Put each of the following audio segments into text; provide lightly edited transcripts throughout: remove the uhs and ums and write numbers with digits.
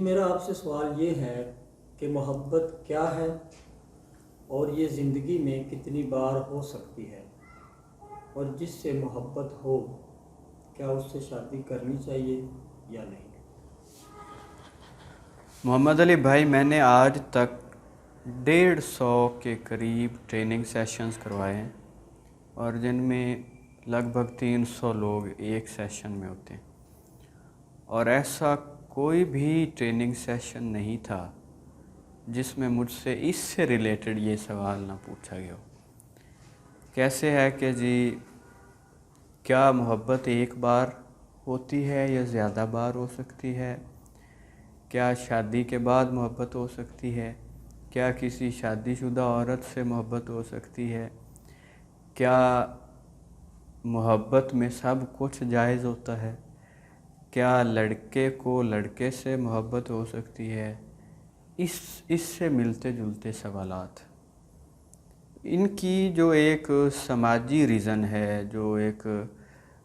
میرا آپ سے سوال یہ ہے کہ محبت کیا ہے اور یہ زندگی میں کتنی بار ہو سکتی ہے، اور جس سے محبت ہو کیا اس سے شادی کرنی چاہیے یا نہیں؟ محمد علی بھائی، میں نے آج تک 150 کے قریب ٹریننگ سیشنز کروائے ہیں، اور جن میں لگ بھگ 300 لوگ ایک سیشن میں ہوتے ہیں، اور ایسا کوئی بھی ٹریننگ سیشن نہیں تھا جس میں مجھ سے اس سے ریلیٹڈ یہ سوال نہ پوچھا گیا ہو۔ کیسے ہے کہ جی کیا محبت ایک بار ہوتی ہے یا زیادہ بار ہو سکتی ہے؟ کیا شادی کے بعد محبت ہو سکتی ہے؟ کیا کسی شادی شدہ عورت سے محبت ہو سکتی ہے؟ کیا محبت میں سب کچھ جائز ہوتا ہے؟ کیا لڑکے کو لڑکے سے محبت ہو سکتی ہے؟ اس سے ملتے جلتے سوالات، ان کی جو ایک سماجی ریزن ہے، جو ایک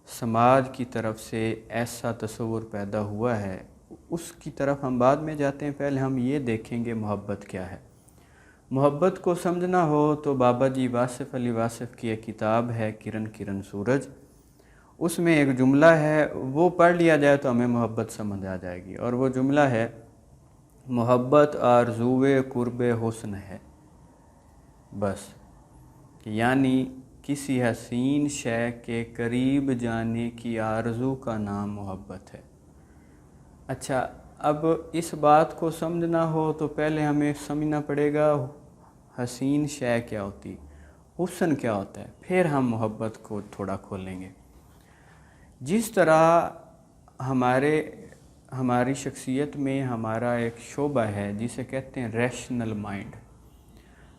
سماج کی طرف سے ایسا تصور پیدا ہوا ہے، اس کی طرف ہم بعد میں جاتے ہیں۔ پہلے ہم یہ دیکھیں گے محبت کیا ہے۔ محبت کو سمجھنا ہو تو بابا جی واصف علی واصف کی ایک کتاب ہے کرن کرن سورج، اس میں ایک جملہ ہے، وہ پڑھ لیا جائے تو ہمیں محبت سمجھ آ جائے گی، اور وہ جملہ ہے: محبت آرزوئے قرب حسن ہے۔ بس، یعنی کسی حسین شے کے قریب جانے کی آرزو کا نام محبت ہے۔ اچھا، اب اس بات کو سمجھنا ہو تو پہلے ہمیں سمجھنا پڑے گا حسین شے کیا ہوتی، حسن کیا ہوتا ہے، پھر ہم محبت کو تھوڑا کھولیں گے۔ جس طرح ہماری شخصیت میں ہمارا ایک شعبہ ہے جسے کہتے ہیں ریشنل مائنڈ۔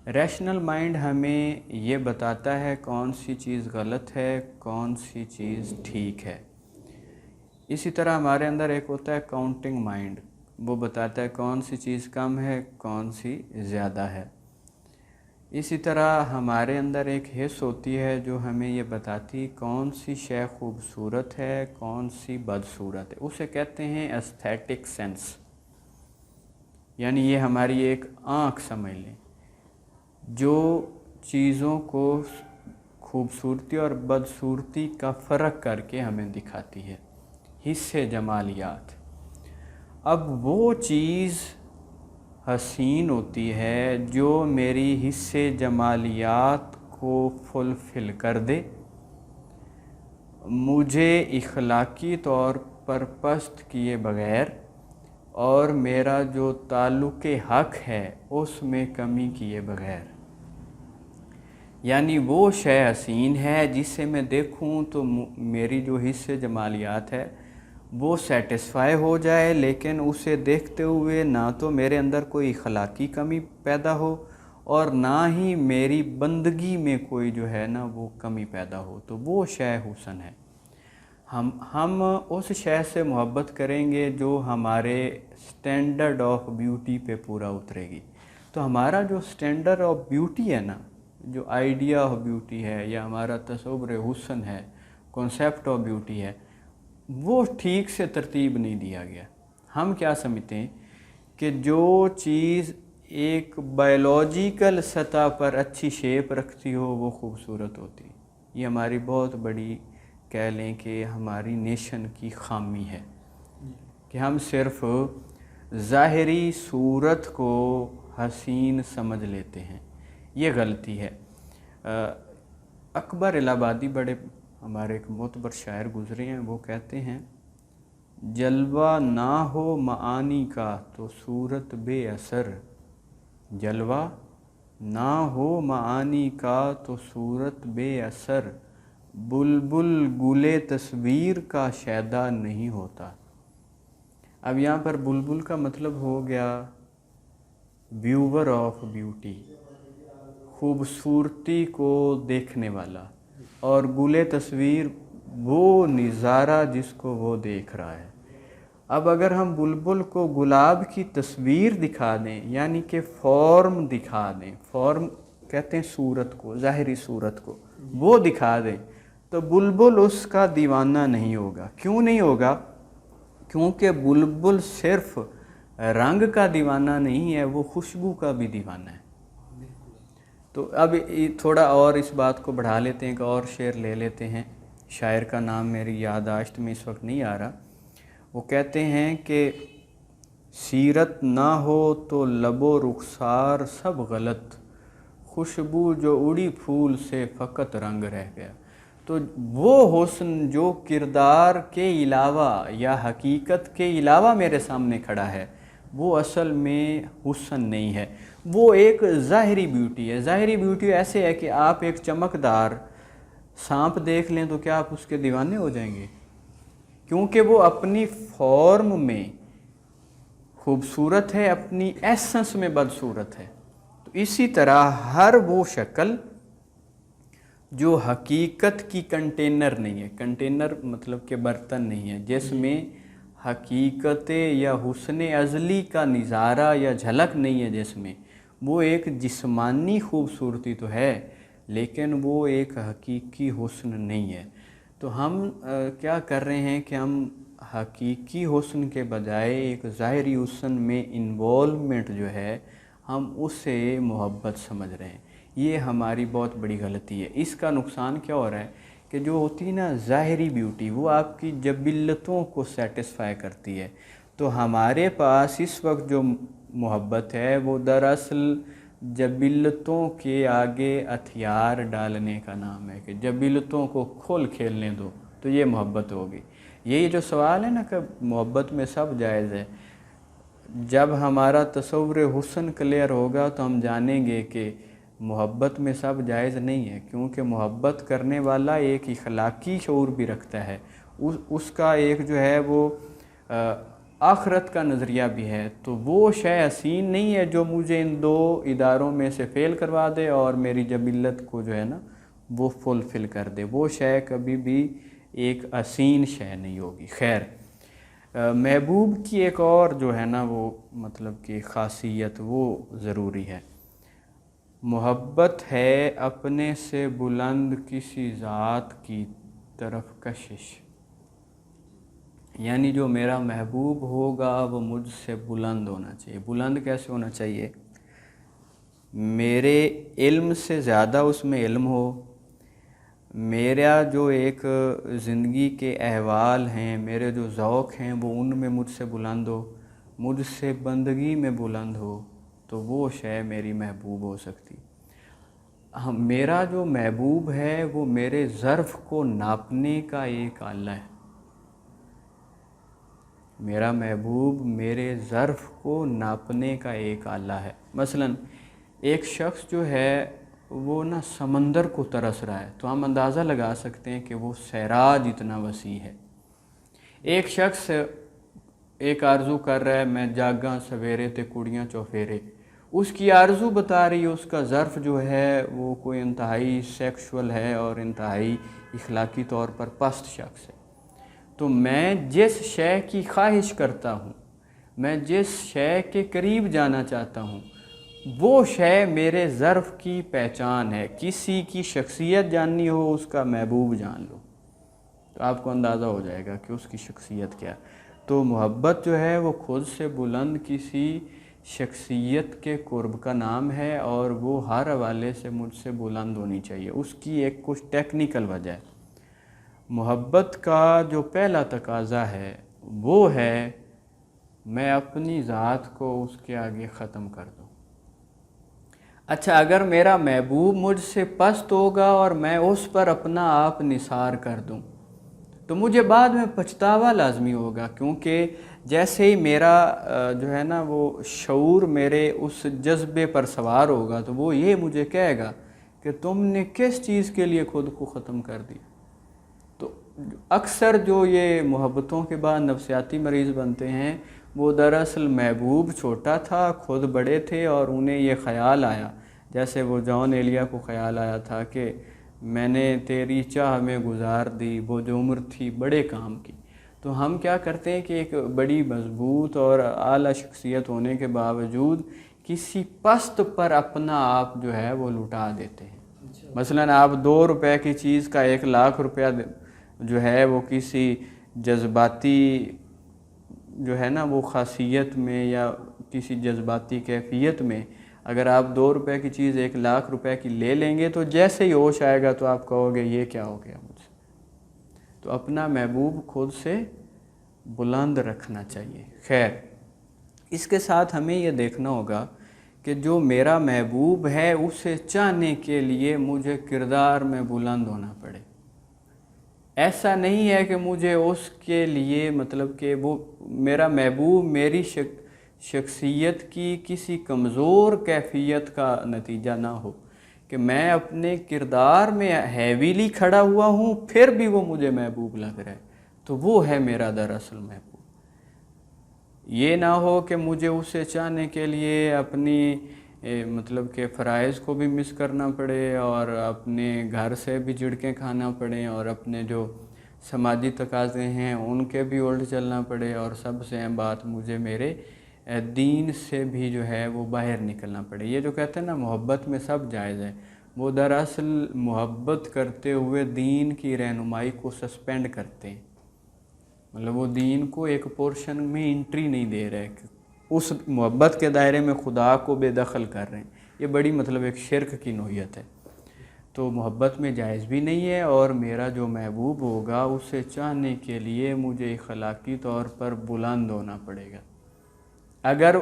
ریشنل مائنڈ ہمیں یہ بتاتا ہے کون سی چیز غلط ہے، کون سی چیز ٹھیک ہے۔ اسی طرح ہمارے اندر ایک ہوتا ہے کاؤنٹنگ مائنڈ، وہ بتاتا ہے کون سی چیز کم ہے، کون سی زیادہ ہے۔ اسی طرح ہمارے اندر ایک حس ہوتی ہے جو ہمیں یہ بتاتی کون سی شے خوبصورت ہے، کون سی بدصورت ہے، اسے کہتے ہیں ایستھیٹک سینس، یعنی یہ ہماری ایک آنکھ سمجھ لیں جو چیزوں کو خوبصورتی اور بدصورتی کا فرق کر کے ہمیں دکھاتی ہے، حصے جمالیات۔ اب وہ چیز حسین ہوتی ہے جو میری حصے جمالیات کو فلفل کر دے، مجھے اخلاقی طور پر پست کیے بغیر، اور میرا جو تعلق حق ہے اس میں کمی کیے بغیر۔ یعنی وہ شے حسین ہے جسے میں دیکھوں تو میری جو حصے جمالیات ہے وہ سیٹسفائی ہو جائے، لیکن اسے دیکھتے ہوئے نہ تو میرے اندر کوئی اخلاقی کمی پیدا ہو اور نہ ہی میری بندگی میں کوئی جو ہے نا وہ کمی پیدا ہو، تو وہ شے حسن ہے۔ ہم اس شے سے محبت کریں گے جو ہمارے سٹینڈرڈ آف بیوٹی پہ پورا اترے گی۔ تو ہمارا جو سٹینڈرڈ آف بیوٹی ہے نا، جو آئیڈیا آف بیوٹی ہے یا ہمارا تصور حسن ہے، کنسیپٹ آف بیوٹی ہے، وہ ٹھیک سے ترتیب نہیں دیا گیا۔ ہم کیا سمجھتے ہیں کہ جو چیز ایک بائیولوجیکل سطح پر اچھی شیپ رکھتی ہو وہ خوبصورت ہوتی، یہ ہماری بہت بڑی کہہ لیں کہ ہماری نیشن کی خامی ہے کہ ہم صرف ظاہری صورت کو حسین سمجھ لیتے ہیں، یہ غلطی ہے۔ اکبر الہ آبادی بڑے ہمارے ایک معتبر شاعر گزرے ہیں، وہ کہتے ہیں: جلوہ نہ ہو معانی کا تو صورت بے اثر، جلوہ نہ ہو معانی کا تو صورت بے اثر، بلبل گلے تصویر کا شیدا نہیں ہوتا۔ اب یہاں پر بلبل کا مطلب ہو گیا ویور آف بیوٹی، خوبصورتی کو دیکھنے والا، اور گلے تصویر وہ نظارہ جس کو وہ دیکھ رہا ہے۔ اب اگر ہم بلبل کو گلاب کی تصویر دکھا دیں، یعنی کہ فارم دکھا دیں، فارم کہتے ہیں صورت کو، ظاہری صورت کو، وہ دکھا دیں تو بلبل اس کا دیوانہ نہیں ہوگا۔ کیوں نہیں ہوگا؟ کیونکہ بلبل صرف رنگ کا دیوانہ نہیں ہے، وہ خوشبو کا بھی دیوانہ ہے۔ تو اب تھوڑا اور اس بات کو بڑھا لیتے ہیں، کہ اور شعر لے لیتے ہیں۔ شاعر کا نام میری یادداشت میں اس وقت نہیں آ رہا۔ وہ کہتے ہیں کہ سیرت نہ ہو تو لب و رخسار سب غلط، خوشبو جو اڑی پھول سے فقط رنگ رہ گیا۔ تو وہ حسن جو کردار کے علاوہ یا حقیقت کے علاوہ میرے سامنے کھڑا ہے، وہ اصل میں حسن نہیں ہے، وہ ایک ظاہری بیوٹی ہے۔ ظاہری بیوٹی ایسے ہے کہ آپ ایک چمکدار سانپ دیکھ لیں تو کیا آپ اس کے دیوانے ہو جائیں گے؟ کیونکہ وہ اپنی فارم میں خوبصورت ہے، اپنی ایسنس میں بدصورت ہے۔ تو اسی طرح ہر وہ شکل جو حقیقت کی کنٹینر نہیں ہے، کنٹینر مطلب کہ برتن نہیں ہے، جس میں حقیقت یا حسن ازلی کا نظارہ یا جھلک نہیں ہے، جس میں وہ ایک جسمانی خوبصورتی تو ہے لیکن وہ ایک حقیقی حسن نہیں ہے۔ تو ہم کیا کر رہے ہیں کہ ہم حقیقی حسن کے بجائے ایک ظاہری حسن میں انوالومنٹ جو ہے ہم اسے محبت سمجھ رہے ہیں۔ یہ ہماری بہت بڑی غلطی ہے۔ اس کا نقصان کیا ہو رہا ہے کہ جو ہوتی نا ظاہری بیوٹی، وہ آپ کی جبلتوں کو سیٹسفائی کرتی ہے۔ تو ہمارے پاس اس وقت جو محبت ہے وہ دراصل جبلتوں کے آگے ہتھیار ڈالنے کا نام ہے، کہ جبلتوں کو کھول کھیلنے دو تو یہ محبت ہوگی۔ یہی جو سوال ہے نا کہ محبت میں سب جائز ہے، جب ہمارا تصور حسن کلیئر ہوگا تو ہم جانیں گے کہ محبت میں سب جائز نہیں ہے، کیونکہ محبت کرنے والا ایک اخلاقی شعور بھی رکھتا ہے، اس کا ایک جو ہے وہ آخرت کا نظریہ بھی ہے۔ تو وہ شے حسین نہیں ہے جو مجھے ان دو اداروں میں سے فیل کروا دے اور میری جبلت کو جو ہے نا وہ فلفل کر دے، وہ شے کبھی بھی ایک حسین شے نہیں ہوگی۔ خیر، محبوب کی ایک اور جو ہے نا وہ مطلب کہ خاصیت وہ ضروری ہے۔ محبت ہے اپنے سے بلند کسی ذات کی طرف کشش، یعنی جو میرا محبوب ہوگا وہ مجھ سے بلند ہونا چاہیے۔ بلند کیسے ہونا چاہیے؟ میرے علم سے زیادہ اس میں علم ہو، میرا جو ایک زندگی کے احوال ہیں، میرے جو ذوق ہیں وہ ان میں مجھ سے بلند ہو، مجھ سے بندگی میں بلند ہو، تو وہ شے میری محبوب ہو سکتی۔ میرا جو محبوب ہے وہ میرے ظرف کو ناپنے کا ایک آلہ ہے۔ میرا محبوب میرے ظرف کو ناپنے کا ایک آلہ ہے۔ مثلا ایک شخص جو ہے وہ نا سمندر کو ترس رہا ہے، تو ہم اندازہ لگا سکتے ہیں کہ وہ صحرا جتنا وسیع ہے۔ ایک شخص ایک آرزو کر رہا ہے، میں جاگاں سویرے تے کڑیاں چوفیرے، اس کی آرزو بتا رہی ہے اس کا ظرف جو ہے وہ کوئی انتہائی سیکشول ہے اور انتہائی اخلاقی طور پر پست شخص ہے۔ تو میں جس شے کی خواہش کرتا ہوں، میں جس شے کے قریب جانا چاہتا ہوں، وہ شے میرے ظرف کی پہچان ہے۔ کسی کی شخصیت جاننی ہو، اس کا محبوب جان لو تو آپ کو اندازہ ہو جائے گا کہ اس کی شخصیت کیا۔ تو محبت جو ہے وہ خود سے بلند کسی شخصیت کے قرب کا نام ہے، اور وہ ہر حوالے سے مجھ سے بلند ہونی چاہیے۔ اس کی ایک کچھ ٹیکنیکل وجہ ہے۔ محبت کا جو پہلا تقاضا ہے وہ ہے میں اپنی ذات کو اس کے آگے ختم کر دوں۔ اچھا، اگر میرا محبوب مجھ سے پست ہوگا اور میں اس پر اپنا آپ نثار کر دوں تو مجھے بعد میں پچھتاوا لازمی ہوگا، کیونکہ جیسے ہی میرا جو ہے نا وہ شعور میرے اس جذبے پر سوار ہوگا تو وہ یہ مجھے کہے گا کہ تم نے کس چیز کے لیے خود کو ختم کر دیا۔ تو اکثر جو یہ محبتوں کے بعد نفسیاتی مریض بنتے ہیں وہ دراصل محبوب چھوٹا تھا، خود بڑے تھے، اور انہیں یہ خیال آیا، جیسے وہ جان ایلیا کو خیال آیا تھا کہ میں نے تیری چاہ میں گزار دی وہ جو عمر تھی بڑے کام کی۔ تو ہم کیا کرتے ہیں کہ ایک بڑی مضبوط اور اعلیٰ شخصیت ہونے کے باوجود کسی پست پر اپنا آپ جو ہے وہ لٹا دیتے ہیں۔ مثلا آپ 2 روپے کی چیز کا 1 لاکھ روپیہ جو ہے وہ کسی جذباتی جو ہے نا وہ خاصیت میں یا کسی جذباتی کیفیت میں اگر آپ 2 روپے کی چیز 1 لاکھ روپے کی لے لیں گے تو جیسے ہی ہوش آئے گا تو آپ کہو گے یہ کیا ہو گیا مجھ سے۔ تو اپنا محبوب خود سے بلند رکھنا چاہیے۔ خیر، اس کے ساتھ ہمیں یہ دیکھنا ہوگا کہ جو میرا محبوب ہے اسے چاہنے کے لیے مجھے کردار میں بلند ہونا پڑے۔ ایسا نہیں ہے کہ مجھے اس کے لیے مطلب کہ وہ میرا محبوب میری شخصیت کی کسی کمزور کیفیت کا نتیجہ نہ ہو کہ میں اپنے کردار میں ہیویلی کھڑا ہوا ہوں پھر بھی وہ مجھے محبوب لگ رہا ہے، تو وہ ہے میرا دراصل محبوب۔ یہ نہ ہو کہ مجھے اسے چاہنے کے لیے اپنی مطلب کہ فرائض کو بھی مس کرنا پڑے اور اپنے گھر سے بھی جھڑکیں کھانا پڑیں اور اپنے جو سماجی تقاضے ہیں ان کے بھی الٹ چلنا پڑے، اور سب سے اہم بات مجھے میرے دین سے بھی جو ہے وہ باہر نکلنا پڑے۔ یہ جو کہتے ہیں نا محبت میں سب جائز ہے، وہ دراصل محبت کرتے ہوئے دین کی رہنمائی کو سسپینڈ کرتے ہیں، مطلب وہ دین کو ایک پورشن میں انٹری نہیں دے رہے، اس محبت کے دائرے میں خدا کو بے دخل کر رہے ہیں۔ یہ بڑی مطلب ایک شرک کی نوعیت ہے، تو محبت میں جائز بھی نہیں ہے، اور میرا جو محبوب ہوگا اسے چاہنے کے لیے مجھے اخلاقی طور پر بلند ہونا پڑے گا۔ اگر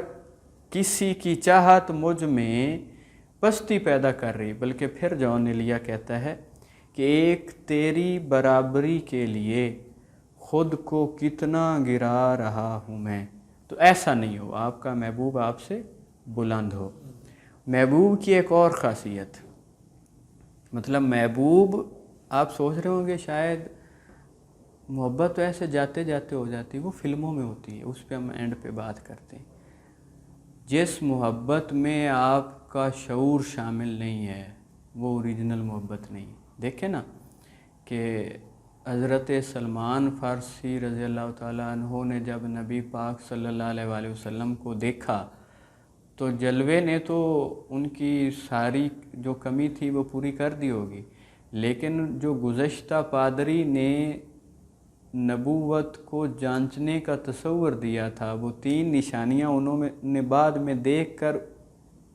کسی کی چاہت مجھ میں پستی پیدا کر رہی، بلکہ پھر جون ایلیا کہتا ہے کہ ایک تیری برابری کے لیے خود کو کتنا گرا رہا ہوں میں، تو ایسا نہیں ہو، آپ کا محبوب آپ سے بلند ہو۔ محبوب کی ایک اور خاصیت، مطلب محبوب آپ سوچ رہے ہوں گے شاید محبت تو ایسے جاتے جاتے ہو جاتی ہے، وہ فلموں میں ہوتی ہے، اس پہ ہم اینڈ پہ بات کرتے ہیں۔ جس محبت میں آپ کا شعور شامل نہیں ہے وہ اوریجنل محبت نہیں۔ دیکھیں نا کہ حضرت سلمان فارسی رضی اللہ تعالیٰ عنہ نے جب نبی پاک صلی اللہ علیہ وآلہ وسلم کو دیکھا تو جلوے نے تو ان کی ساری جو کمی تھی وہ پوری کر دی ہوگی، لیکن جو گزشتہ پادری نے نبوت کو جانچنے کا تصور دیا تھا، وہ 3 نشانیاں انہوں نے بعد میں دیکھ کر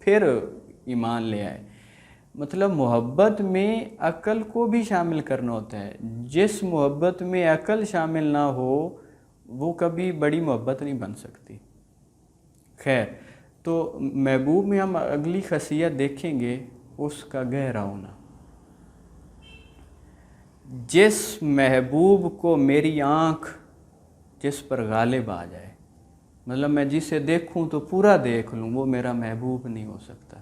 پھر ایمان لے آئے۔ مطلب محبت میں عقل کو بھی شامل کرنا ہوتا ہے، جس محبت میں عقل شامل نہ ہو وہ کبھی بڑی محبت نہیں بن سکتی۔ خیر، تو محبوب میں ہم اگلی خاصیت دیکھیں گے اس کا گہرا ہونا۔ جس محبوب کو میری آنکھ جس پر غالب آ جائے، مطلب میں جسے دیکھوں تو پورا دیکھ لوں، وہ میرا محبوب نہیں ہو سکتا۔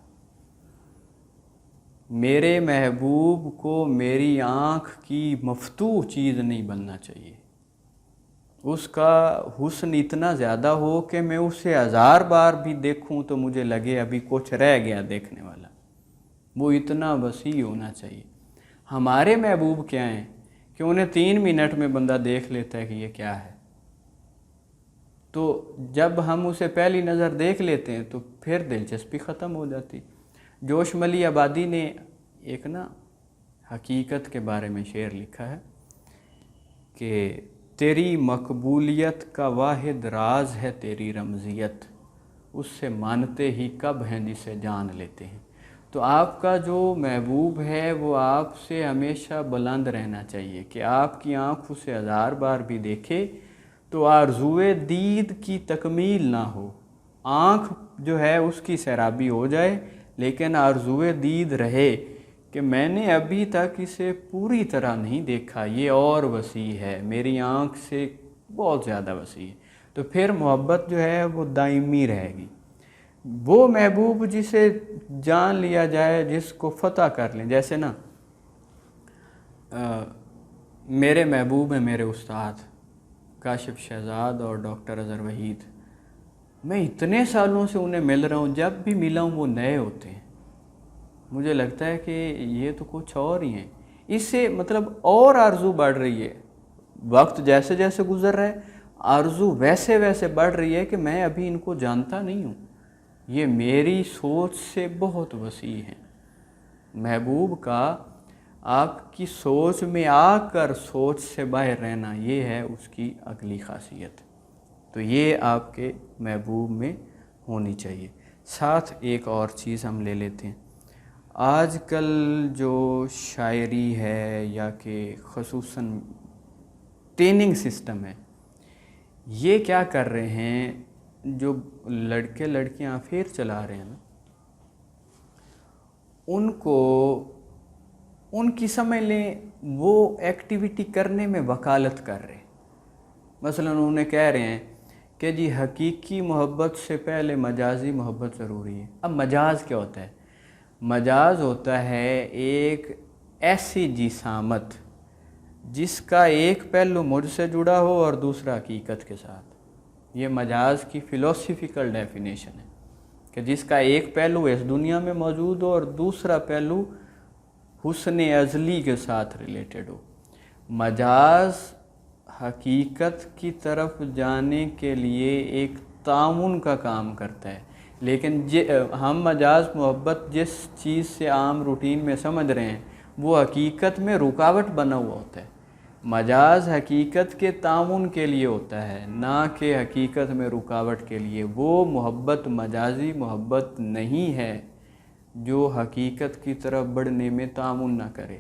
میرے محبوب کو میری آنکھ کی مفتوح چیز نہیں بننا چاہیے، اس کا حسن اتنا زیادہ ہو کہ میں اسے 1000 بار بھی دیکھوں تو مجھے لگے ابھی کچھ رہ گیا دیکھنے والا، وہ اتنا وسیع ہونا چاہیے۔ ہمارے محبوب کیا ہیں کہ انہیں 3 منٹ میں بندہ دیکھ لیتا ہے کہ یہ کیا ہے، تو جب ہم اسے پہلی نظر دیکھ لیتے ہیں تو پھر دلچسپی ختم ہو جاتی۔ جوش ملی آبادی نے ایک حقیقت کے بارے میں شعر لکھا ہے کہ تیری مقبولیت کا واحد راز ہے تیری رمزیت، اس سے مانتے ہی کب ہیں جسے جان لیتے ہیں۔ تو آپ کا جو محبوب ہے وہ آپ سے ہمیشہ بلند رہنا چاہیے کہ آپ کی آنکھ اسے 1000 بار بھی دیکھے تو آرزوئے دید کی تکمیل نہ ہو، آنکھ جو ہے اس کی سیرابی ہو جائے لیکن آرزوئے دید رہے کہ میں نے ابھی تک اسے پوری طرح نہیں دیکھا، یہ اور وسیع ہے، میری آنکھ سے بہت زیادہ وسیع ہے، تو پھر محبت جو ہے وہ دائمی رہے گی۔ وہ محبوب جسے جان لیا جائے، جس کو فتح کر لیں، جیسے میرے محبوب ہیں میرے استاد کاشف شہزاد اور ڈاکٹر اظہر وحید، میں اتنے سالوں سے انہیں مل رہا ہوں، جب بھی ملا ہوں وہ نئے ہوتے ہیں، مجھے لگتا ہے کہ یہ تو کچھ اور ہی ہیں، اس سے مطلب اور آرزو بڑھ رہی ہے، وقت جیسے جیسے گزر رہا ہے آرزو ویسے ویسے بڑھ رہی ہے کہ میں ابھی ان کو جانتا نہیں ہوں، یہ میری سوچ سے بہت وسیع ہیں۔ محبوب کا آپ کی سوچ میں آ کر سوچ سے باہر رہنا، یہ ہے اس کی اگلی خاصیت۔ تو یہ آپ کے محبوب میں ہونی چاہیے۔ ساتھ ایک اور چیز ہم لے لیتے ہیں، آج کل جو شاعری ہے یا کہ خصوصاً ٹریننگ سسٹم ہے، یہ کیا کر رہے ہیں، جو لڑکے لڑکیاں افیئر چلا رہے ہیں نا، ان کی سمجھ لیں وہ ایکٹیویٹی کرنے میں وکالت کر رہے ہیں۔ مثلاً انہیں کہہ رہے ہیں کہ جی حقیقی محبت سے پہلے مجازی محبت ضروری ہے۔ اب مجاز کیا ہوتا ہے؟ مجاز ہوتا ہے ایک ایسی جسامت جس کا ایک پہلو مجھ سے جڑا ہو اور دوسرا حقیقت کے ساتھ۔ یہ مجاز کی فلسفیکل ڈیفینیشن ہے کہ جس کا ایک پہلو اس دنیا میں موجود ہو اور دوسرا پہلو حسن ازلی کے ساتھ ریلیٹڈ ہو۔ مجاز حقیقت کی طرف جانے کے لیے ایک تعاون کا کام کرتا ہے، لیکن ہم مجاز محبت جس چیز سے عام روٹین میں سمجھ رہے ہیں وہ حقیقت میں رکاوٹ بنا ہوا ہوتا ہے۔ مجاز حقیقت کے تعاون کے لیے ہوتا ہے، نہ کہ حقیقت میں رکاوٹ کے لیے۔ وہ محبت مجازی محبت نہیں ہے جو حقیقت کی طرف بڑھنے میں تعاون نہ کرے۔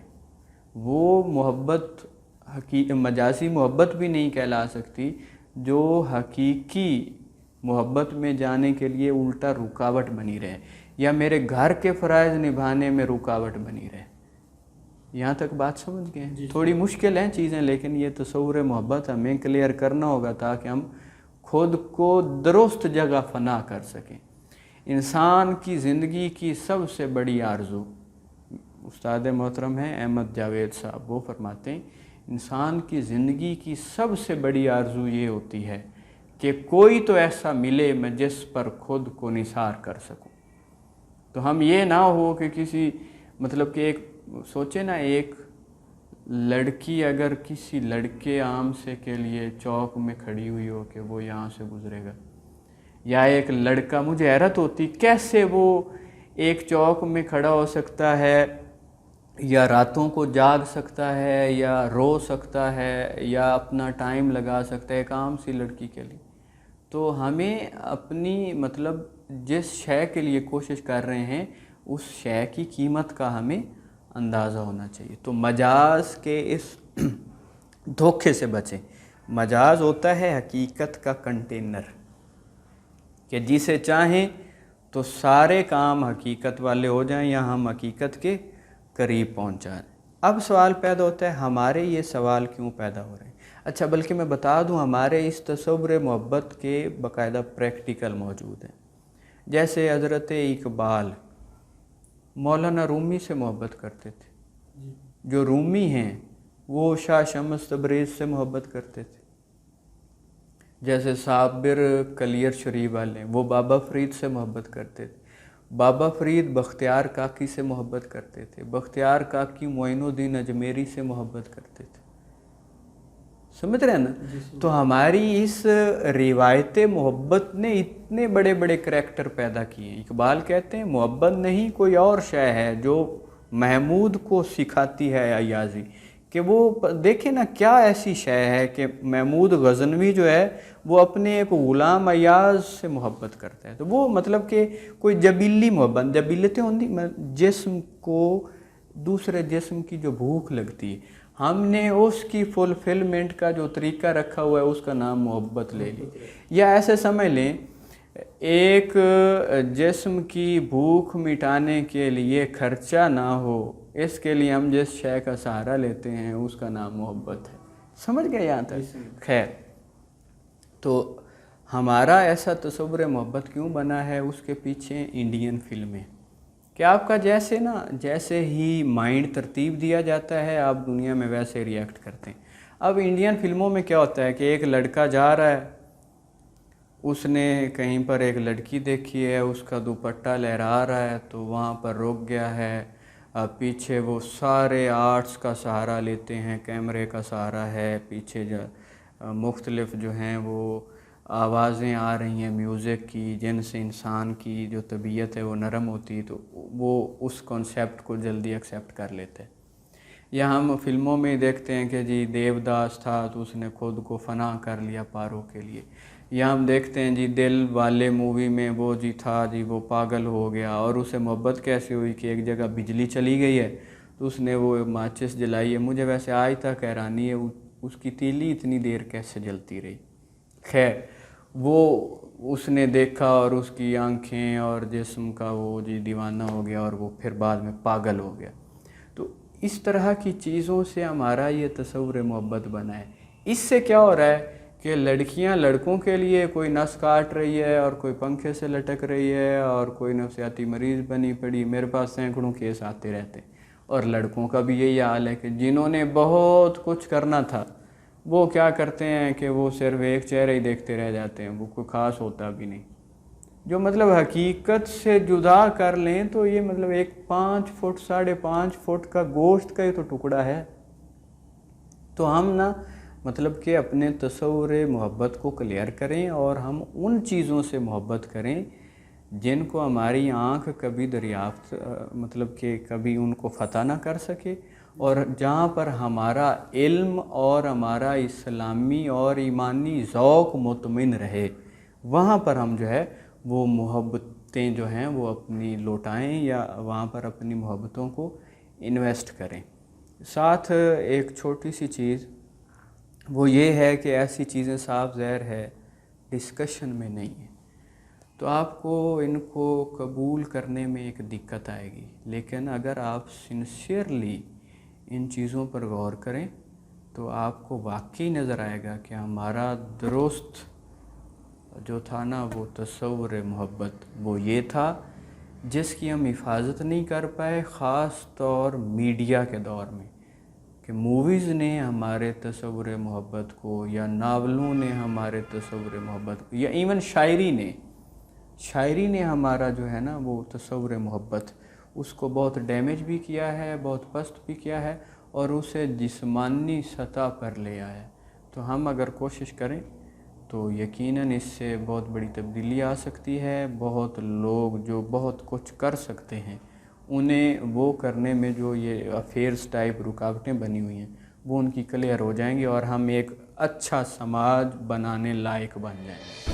وہ محبت مجازی محبت بھی نہیں کہلا سکتی جو حقیقی محبت میں جانے کے لیے الٹا رکاوٹ بنی رہے، یا میرے گھر کے فرائض نبھانے میں رکاوٹ بنی رہے۔ یہاں تک بات سمجھ گئے ہیں؟ تھوڑی مشکل ہیں چیزیں، لیکن یہ تصور محبت ہمیں کلیئر کرنا ہوگا تاکہ ہم خود کو درست جگہ فنا کر سکیں۔ انسان کی زندگی کی سب سے بڑی آرزو، استاد محترم ہیں احمد جاوید صاحب، وہ فرماتے ہیں انسان کی زندگی کی سب سے بڑی آرزو یہ ہوتی ہے کہ کوئی تو ایسا ملے میں جس پر خود کو نثار کر سکوں۔ تو ہم یہ نہ ہو کہ کسی مطلب کہ ایک سوچے نا، ایک لڑکی اگر کسی لڑکے عام سے کے لیے چوک میں کھڑی ہوئی ہو کہ وہ یہاں سے گزرے گا، یا ایک لڑکا، مجھے حیرت ہوتی کیسے وہ ایک چوک میں کھڑا ہو سکتا ہے، یا راتوں کو جاگ سکتا ہے، یا رو سکتا ہے، یا اپنا ٹائم لگا سکتا ہے ایک عام سی لڑکی کے لیے۔ تو ہمیں اپنی مطلب جس شے کے لیے کوشش کر رہے ہیں اس شے کی قیمت کا ہمیں اندازہ ہونا چاہیے۔ تو مجاز کے اس دھوکے سے بچیں۔ مجاز ہوتا ہے حقیقت کا کنٹینر کہ جسے چاہیں تو سارے کام حقیقت والے ہو جائیں یا ہم حقیقت کے قریب پہنچ جائیں۔ اب سوال پیدا ہوتا ہے ہمارے یہ سوال کیوں پیدا ہو رہے ہیں؟ اچھا، بلکہ میں بتا دوں ہمارے اس تصور محبت کے باقاعدہ پریکٹیکل موجود ہیں۔ جیسے حضرت اقبال مولانا رومی سے محبت کرتے تھے، جو رومی ہیں وہ شاہ شمس تبریز سے محبت کرتے تھے۔ جیسے صابر کلیر شریف والے وہ بابا فرید سے محبت کرتے تھے۔ بابا فرید بختیار کاکی سے محبت کرتے تھے، بختیار کاکی معین الدین اجمیری سے محبت کرتے تھے۔ سمجھ رہے ہیں نا؟ تو ہماری اس روایت محبت نے اتنے بڑے بڑے کریکٹر پیدا کیے۔ اقبال کہتے ہیں محبت نہیں کوئی اور شے ہے جو محمود کو سکھاتی ہے ایازی، کہ وہ دیکھیں نا کیا ایسی شے ہے کہ محمود غزنوی جو ہے وہ اپنے ایک غلام ایاز سے محبت کرتا ہے۔ تو وہ مطلب کہ کوئی جبیلی محبت، جبیلتیں ہوتی جسم کو دوسرے جسم کی جو بھوک لگتی ہے، ہم نے اس کی فلفلمنٹ کا جو طریقہ رکھا ہوا ہے اس کا نام محبت لے لی۔ یا ایسے سمجھ لیں ایک جسم کی بھوک مٹانے کے لیے خرچہ نہ ہو، اس کے لیے ہم جس شے کا سہارا لیتے ہیں اس کا نام محبت ہے۔ سمجھ گئے یہاں تک؟ خیر، تو ہمارا ایسا تصور محبت کیوں بنا ہے؟ اس کے پیچھے انڈین فلمیں، کہ آپ کا جیسے ہی مائنڈ ترتیب دیا جاتا ہے آپ دنیا میں ویسے ریئیکٹ کرتے ہیں۔ اب انڈین فلموں میں کیا ہوتا ہے کہ ایک لڑکا جا رہا ہے، اس نے کہیں پر ایک لڑکی دیکھی ہے، اس کا دوپٹہ لہرا رہا ہے تو وہاں پر رک گیا ہے، پیچھے وہ سارے آرٹس کا سہارا لیتے ہیں، کیمرے کا سہارا ہے، پیچھے مختلف جو ہیں وہ آوازیں آ رہی ہیں میوزک کی، جن سے انسان کی جو طبیعت ہے وہ نرم ہوتی ہے، تو وہ اس کانسیپٹ کو جلدی ایکسیپٹ کر لیتے ہیں۔ یا ہم فلموں میں دیکھتے ہیں کہ جی دیوداس تھا تو اس نے خود کو فنا کر لیا پاروں کے لیے، یا ہم دیکھتے ہیں جی دل والے مووی میں وہ جی تھا جی وہ پاگل ہو گیا اور اسے محبت کیسے ہوئی کہ ایک جگہ بجلی چلی گئی ہے تو اس نے وہ ماچس جلائی ہے. مجھے ویسے آج تک حیرانی ہے اس کی تیلی اتنی دیر کیسے جلتی رہی. خیر وہ اس نے دیکھا اور اس کی آنکھیں اور جسم کا وہ جی دیوانہ ہو گیا اور وہ پھر بعد میں پاگل ہو گیا. تو اس طرح کی چیزوں سے ہمارا یہ تصور محبت بنا ہے. اس سے کیا ہو رہا ہے کہ لڑکیاں لڑکوں کے لیے کوئی نس کاٹ رہی ہے اور کوئی پنکھے سے لٹک رہی ہے اور کوئی نفسیاتی مریض بنی پڑی. میرے پاس سینکڑوں کیس آتے رہتے ہیں. اور لڑکوں کا بھی یہی حال ہے کہ جنہوں نے بہت کچھ کرنا تھا وہ کیا کرتے ہیں کہ وہ صرف ایک چہرہ ہی دیکھتے رہ جاتے ہیں, وہ کوئی خاص ہوتا بھی نہیں. جو مطلب حقیقت سے جدا کر لیں تو یہ مطلب ایک 5 فٹ 5.5 فٹ کا گوشت کا ہی تو ٹکڑا ہے. تو ہم نا مطلب کہ اپنے تصور محبت کو کلیئر کریں اور ہم ان چیزوں سے محبت کریں جن کو ہماری آنکھ کبھی دریافت مطلب کہ کبھی ان کو فتح نہ کر سکے, اور جہاں پر ہمارا علم اور ہمارا اسلامی اور ایمانی ذوق مطمئن رہے وہاں پر ہم جو ہے وہ محبتیں جو ہیں وہ اپنی لوٹائیں یا وہاں پر اپنی محبتوں کو انویسٹ کریں. ساتھ ایک چھوٹی سی چیز وہ یہ ہے کہ ایسی چیزیں صاف ظاہر ہے ڈسکشن میں نہیں ہیں تو آپ کو ان کو قبول کرنے میں ایک دقت آئے گی. لیکن اگر آپ سنسیئرلی ان چیزوں پر غور کریں تو آپ کو واقعی نظر آئے گا کہ ہمارا درست جو تھا نا وہ تصور محبت وہ یہ تھا جس کی ہم حفاظت نہیں کر پائے, خاص طور میڈیا کے دور میں, کہ موویز نے ہمارے تصور محبت کو یا ناولوں نے ہمارے تصور محبت کو یا ایون شاعری نے ہمارا جو ہے نا وہ تصور محبت اس کو بہت ڈیمیج بھی کیا ہے, بہت پست بھی کیا ہے اور اسے جسمانی سطح پر لے آیا ہے. تو ہم اگر کوشش کریں تو یقیناً اس سے بہت بڑی تبدیلی آ سکتی ہے. بہت لوگ جو بہت کچھ کر سکتے ہیں انہیں وہ کرنے میں جو یہ افیئرس ٹائپ رکاوٹیں بنی ہوئی ہیں وہ ان کی کلیئر ہو جائیں گی اور ہم ایک اچھا سماج بنانے لائق بن جائیں گے.